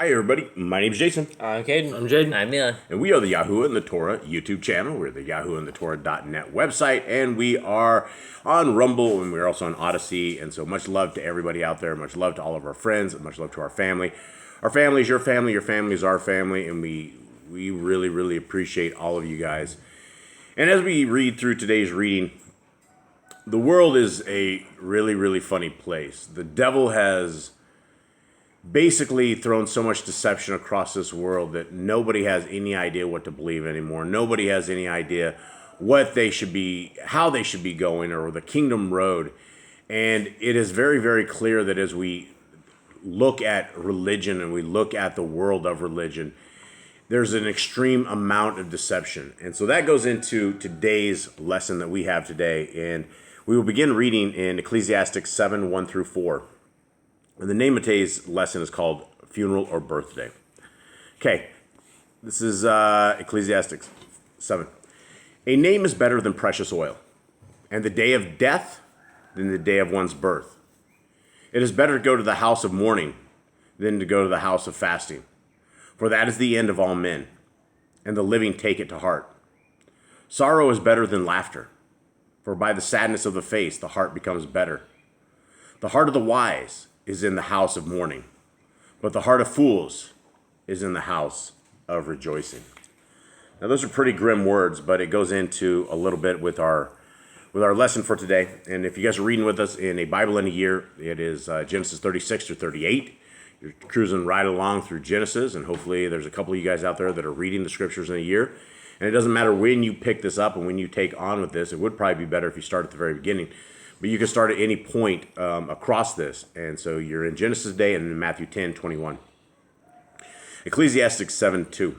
Hi everybody, my name's Jason. I'm Caden. I'm Jaden. I'm Mila. And we are the Yahuwah and the Torah YouTube channel. We're the Yahuwah and the Torah.net website, and we are on Rumble, and we're also on Odyssey. And so much love to everybody out there, much love to all of our friends, and much love to our family. Our family is your family is our family, and we really, really appreciate all of you guys. And as we read through today's reading, the world is a really, really funny place. The devil has basically thrown so much deception across this world that nobody has any idea what to believe anymore. Nobody has any idea what they should be, how they should be going, or the kingdom road. And it is very, very clear that as we look at religion and we look at the world of religion, there's an extreme amount of deception. And so that goes into today's lesson that we have today. And we will begin reading in Ecclesiastes 7, 1 through 4. And the name of today's lesson is called Funeral or Birthday. Okay, this is Ecclesiastes 7. A name is better than precious oil, and the day of death than the day of one's birth. It is better to go to the house of mourning than to go to the house of fasting, for that is the end of all men, and the living take it to heart. Sorrow is better than laughter, for by the sadness of the face the heart becomes better. The heart of the wise is in the house of mourning, but the heart of fools is in the house of rejoicing. Now those are pretty grim words, but it goes into a little bit with our lesson for today. And if you guys are reading with us in A Bible in a Year, it is Genesis 36 to 38. You're cruising right along through Genesis, and hopefully there's a couple of you guys out there that are reading the scriptures in a year. And it doesn't matter when you pick this up and when you take on with this. It would probably be better if you start at the very beginning. But you can start at any point across this. And so you're in Genesis Day and in Matthew 10, 21. Ecclesiastes 7, 2.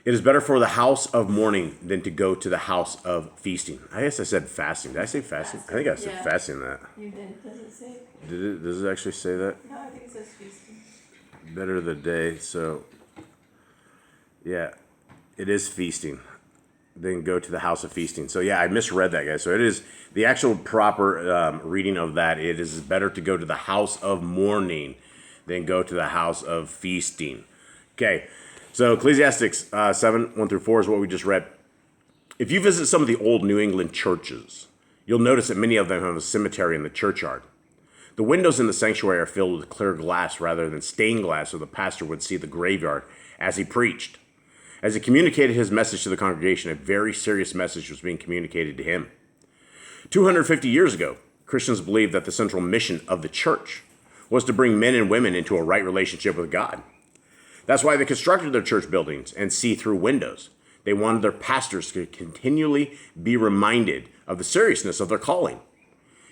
It is better for the house of mourning than to go to the house of feasting. I guess I said fasting. Did I say fasting? I think I said fasting that. You did. Does it say? Does it actually say that? No, I think it says feasting. Better the day. So, yeah, it is feasting. Then go to the house of feasting. So yeah, I misread that, guys. So it is the actual proper reading of that. It is better to go to the house of mourning than go to the house of feasting. Okay, so Ecclesiastes 7, 1 through 4 is what we just read. If you visit some of the old New England churches, you'll notice that many of them have a cemetery in the churchyard. The windows in the sanctuary are filled with clear glass rather than stained glass, so the pastor would see the graveyard as he preached. As he communicated his message to the congregation, a very serious message was being communicated to him. 250 years ago, Christians believed that the central mission of the church was to bring men and women into a right relationship with God. That's why they constructed their church buildings and see-through windows. They wanted their pastors to continually be reminded of the seriousness of their calling.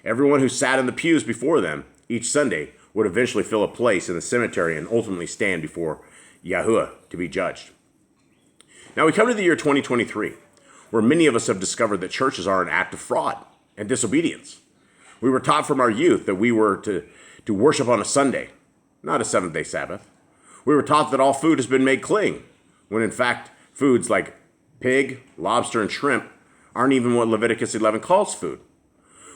Everyone who sat in the pews before them each Sunday would eventually fill a place in the cemetery and ultimately stand before Yahuwah to be judged. Now we come to the year 2023, where many of us have discovered that churches are an act of fraud and disobedience. We were taught from our youth that we were to worship on a Sunday, not a seventh-day Sabbath. We were taught that all food has been made clean, when in fact foods like pig, lobster, and shrimp aren't even what Leviticus 11 calls food.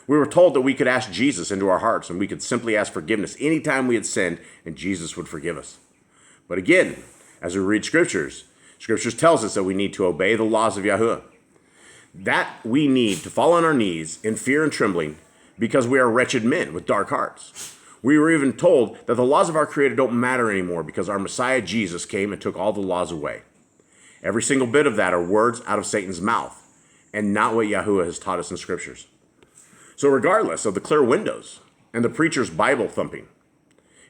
We were told that we could ask Jesus into our hearts and we could simply ask forgiveness anytime we had sinned and Jesus would forgive us. But again, as we read Scriptures tells us that we need to obey the laws of Yahuwah. That we need to fall on our knees in fear and trembling because we are wretched men with dark hearts. We were even told that the laws of our Creator don't matter anymore because our Messiah Jesus came and took all the laws away. Every single bit of that are words out of Satan's mouth and not what Yahuwah has taught us in Scriptures. So regardless of the clear windows and the preacher's Bible thumping,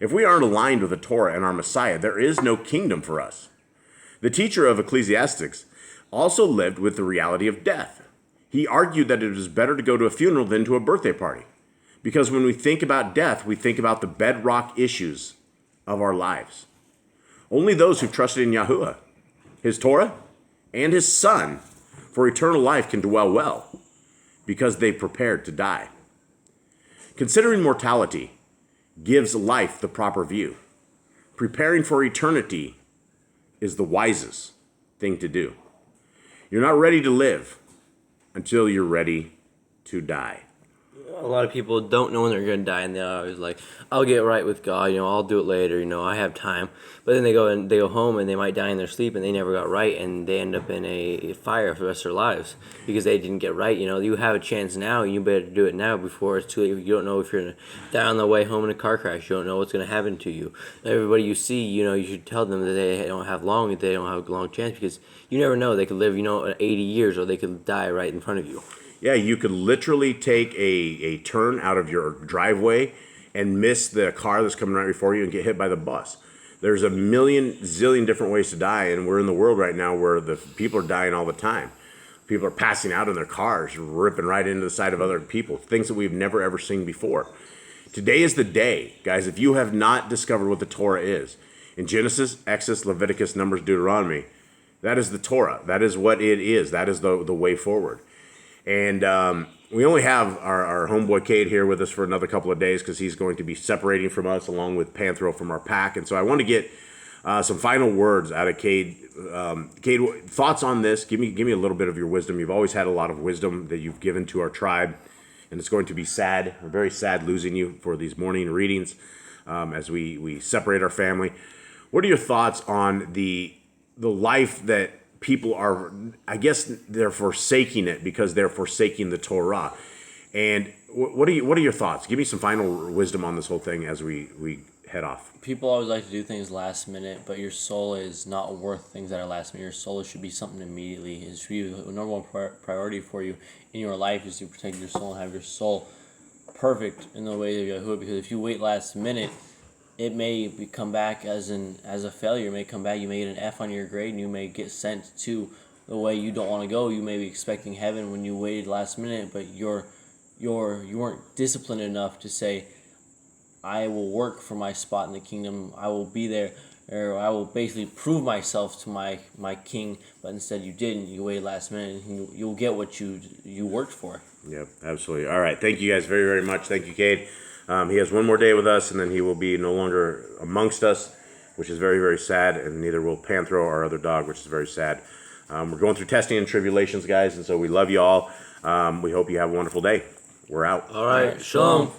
if we aren't aligned with the Torah and our Messiah, there is no kingdom for us. The teacher of Ecclesiastes also lived with the reality of death. He argued that it is better to go to a funeral than to a birthday party, because when we think about death, we think about the bedrock issues of our lives. Only those who've trusted in Yahuwah, His Torah, and His Son for eternal life can dwell well, because they've prepared to die. Considering mortality gives life the proper view. Preparing for eternity is the wisest thing to do. You're not ready to live until you're ready to die. a lot of people don't know when they're going to die, and they're always like, I'll get right with God, I'll do it later, I have time. But then they go home and they might die in their sleep, and they never got right, and they end up in a fire for the rest of their lives because they didn't get right. You have a chance now, and you better do it now before it's too late. You don't know if you're going to die on the way home in a car crash. You don't know what's going to happen to you. Everybody you see, you should tell them that they don't have a long chance, because you never know. They could live, 80 years, or they could die right in front of you. Yeah, you could literally take a turn out of your driveway and miss the car that's coming right before you and get hit by the bus. There's a zillion different ways to die, and we're in the world right now where the people are dying all the time. People are passing out in their cars, ripping right into the side of other people, things that we've never ever seen before. Today is the day, guys. If you have not discovered what the Torah is, in Genesis, Exodus, Leviticus, Numbers, Deuteronomy, that is the Torah. That is what it is. That is the way forward. And we only have our homeboy Cade here with us for another couple of days because he's going to be separating from us along with Panthro from our pack. And so I want to get some final words out of Cade. Cade, thoughts on this? Give me a little bit of your wisdom. You've always had a lot of wisdom that you've given to our tribe, and it's going to be sad. We're very sad losing you for these morning readings as we separate our family. What are your thoughts on the life that people are, I guess they're forsaking it because they're forsaking the Torah? And what are your thoughts? Give me some final wisdom on this whole thing as we head off. People always like to do things last minute, but your soul is not worth things that are last minute. Your soul should be something immediately. It should be the number one priority for you in your life is to protect your soul and have your soul perfect in the way of Yahuwah. Because if you wait last minute, it may come back as a failure. It may come back. You may get an F on your grade, and you may get sent to the way you don't want to go. You may be expecting heaven when you waited last minute, but you weren't disciplined enough to say, I will work for my spot in the kingdom. I will be there, or I will basically prove myself to my king. But instead, you didn't. You waited last minute, and you'll get what you worked for. Yep, absolutely. All right, thank you guys very, very much. Thank you, Cade. He has one more day with us, and then he will be no longer amongst us, which is very, very sad, and neither will Panthro, our other dog, which is very sad. We're going through testing and tribulations, guys, and so we love you all. We hope you have a wonderful day. We're out. All right, shalom.